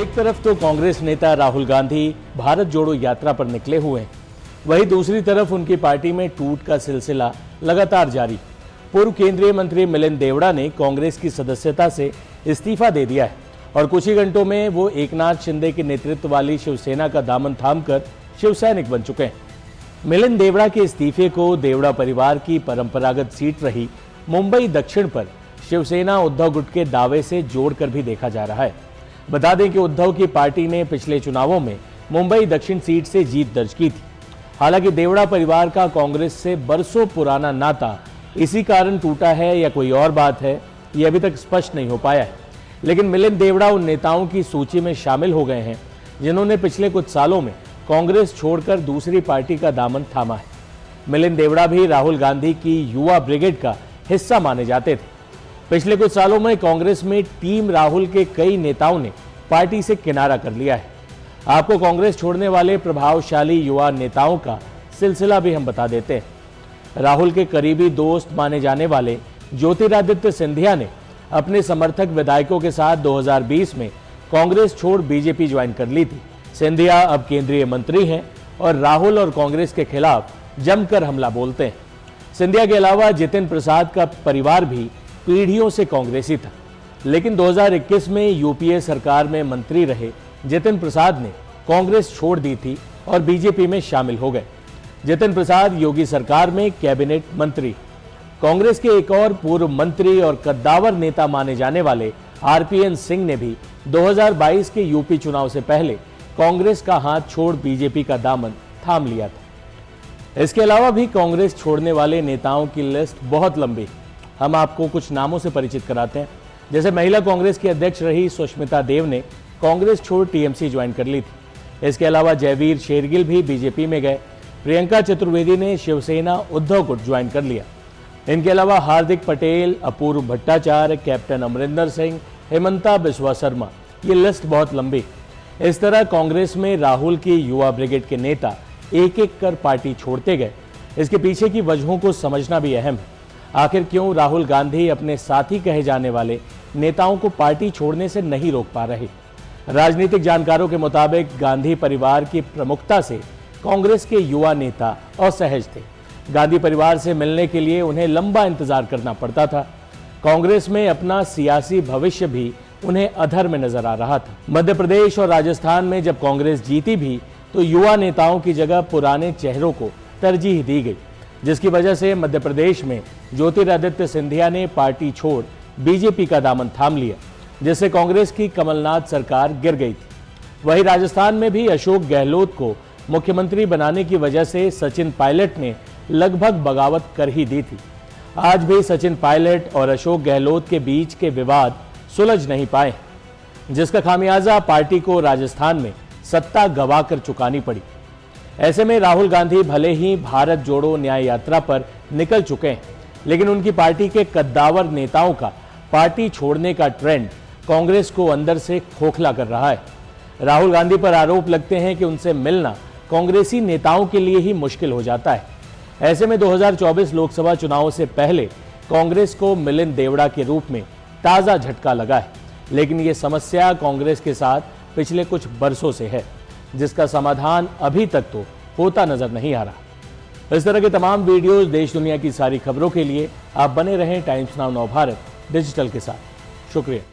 एक तरफ तो कांग्रेस नेता राहुल गांधी भारत जोड़ो यात्रा पर निकले हुए हैं, वहीं दूसरी तरफ उनकी पार्टी में टूट का सिलसिला लगातार जारी। पूर्व केंद्रीय मंत्री मिलिंद देवड़ा ने कांग्रेस की सदस्यता से इस्तीफा दे दिया है और कुछ ही घंटों में वो एकनाथ शिंदे के नेतृत्व वाली शिवसेना का दामन थामकर शिवसैनिक बन चुके हैं। मिलिंद देवड़ा के इस्तीफे को देवड़ा परिवार की परंपरागत सीट रही मुंबई दक्षिण पर शिवसेना उद्धव गुट के दावे से जोड़कर भी देखा जा रहा है। बता दें कि उद्धव की पार्टी ने पिछले चुनावों में मुंबई दक्षिण सीट से जीत दर्ज की थी। हालांकि देवड़ा परिवार का कांग्रेस से बरसों पुराना नाता इसी कारण टूटा है या कोई और बात है, ये अभी तक स्पष्ट नहीं हो पाया है। लेकिन मिलिंद देवड़ा उन नेताओं की सूची में शामिल हो गए हैं जिन्होंने पिछले कुछ सालों में कांग्रेस छोड़कर दूसरी पार्टी का दामन थामा है। मिलिंद देवड़ा भी राहुल गांधी की युवा ब्रिगेड का हिस्सा माने जाते थे। पिछले कुछ सालों में कांग्रेस में टीम राहुल के कई नेताओं ने पार्टी से किनारा कर लिया है। आपको कांग्रेस छोड़ने वाले प्रभावशाली युवा नेताओं का सिलसिला भी हम बता देते हैं। राहुल के करीबी दोस्त माने जाने वाले ज्योतिरादित्य सिंधिया ने अपने समर्थक विधायकों के साथ 2020 में कांग्रेस छोड़ बीजेपी ज्वाइन कर ली थी। सिंधिया अब केंद्रीय मंत्री हैं और राहुल और कांग्रेस के खिलाफ जमकर हमला बोलते हैं। सिंधिया के अलावा जितिन प्रसाद का परिवार भी पीढ़ियों से कांग्रेसी था, लेकिन 2021 में यूपीए सरकार में मंत्री रहे जितिन प्रसाद ने कांग्रेस छोड़ दी थी और बीजेपी में शामिल हो गए। जितिन प्रसाद योगी सरकार में कैबिनेट मंत्री। कांग्रेस के एक और पूर्व मंत्री और कद्दावर नेता माने जाने वाले आरपीएन सिंह ने भी 2022 के यूपी चुनाव से पहले कांग्रेस का हाथ छोड़ बीजेपी का दामन थाम लिया था। इसके अलावा भी कांग्रेस छोड़ने वाले नेताओं की लिस्ट बहुत लंबी। हम आपको कुछ नामों से परिचित कराते हैं। जैसे महिला कांग्रेस की अध्यक्ष रही सुष्मिता देव ने कांग्रेस छोड़ टीएमसी ज्वाइन कर ली थी। इसके अलावा जयवीर शेरगिल भी बीजेपी में गए। प्रियंका चतुर्वेदी ने शिवसेना उद्धव गुट ज्वाइन कर लिया। इनके अलावा हार्दिक पटेल, अपूर्व भट्टाचार्य, कैप्टन अमरिंदर सिंह, हेमंता बिस्वा शर्मा, ये लिस्ट बहुत लंबी। इस तरह कांग्रेस में राहुल की युवा ब्रिगेड के नेता एक एक कर पार्टी छोड़ते गए। इसके पीछे की वजहों को समझना भी अहम है। आखिर क्यों राहुल गांधी अपने साथी कहे जाने वाले नेताओं को पार्टी छोड़ने से नहीं रोक पा रहे? राजनीतिक जानकारों के मुताबिक गांधी परिवार की प्रमुखता से कांग्रेस के युवा नेता असहज थे। गांधी परिवार से मिलने के लिए उन्हें लंबा इंतजार करना पड़ता था। कांग्रेस में अपना सियासी भविष्य भी उन्हें अधर में नजर आ रहा था। मध्य प्रदेश और राजस्थान में जब कांग्रेस जीती भी तो युवा नेताओं की जगह पुराने चेहरों को तरजीह दी गई, जिसकी वजह से मध्य प्रदेश में ज्योतिरादित्य सिंधिया ने पार्टी छोड़ बीजेपी का दामन थाम लिया, जिससे कांग्रेस की कमलनाथ सरकार गिर गई थी। वहीं राजस्थान में भी अशोक गहलोत को मुख्यमंत्री बनाने की वजह से सचिन पायलट ने लगभग बगावत कर ही दी थी। आज भी सचिन पायलट और अशोक गहलोत के बीच के विवाद सुलझ नहीं पाए, जिसका खामियाजा पार्टी को राजस्थान में सत्ता गंवा कर चुकानी पड़ी। ऐसे में राहुल गांधी भले ही भारत जोड़ो न्याय यात्रा पर निकल चुके हैं, लेकिन उनकी पार्टी के कद्दावर नेताओं का पार्टी छोड़ने का ट्रेंड कांग्रेस को अंदर से खोखला कर रहा है। राहुल गांधी पर आरोप लगते हैं कि उनसे मिलना कांग्रेसी नेताओं के लिए ही मुश्किल हो जाता है। ऐसे में 2024 लोकसभा चुनावों से पहले कांग्रेस को मिलिंद देवड़ा के रूप में ताजा झटका लगा है, लेकिन ये समस्या कांग्रेस के साथ पिछले कुछ बरसों से है, जिसका समाधान अभी तक तो होता नजर नहीं आ रहा। इस तरह के तमाम वीडियोस, देश दुनिया की सारी खबरों के लिए आप बने रहें टाइम्स नाउ नवभारत डिजिटल के साथ। शुक्रिया।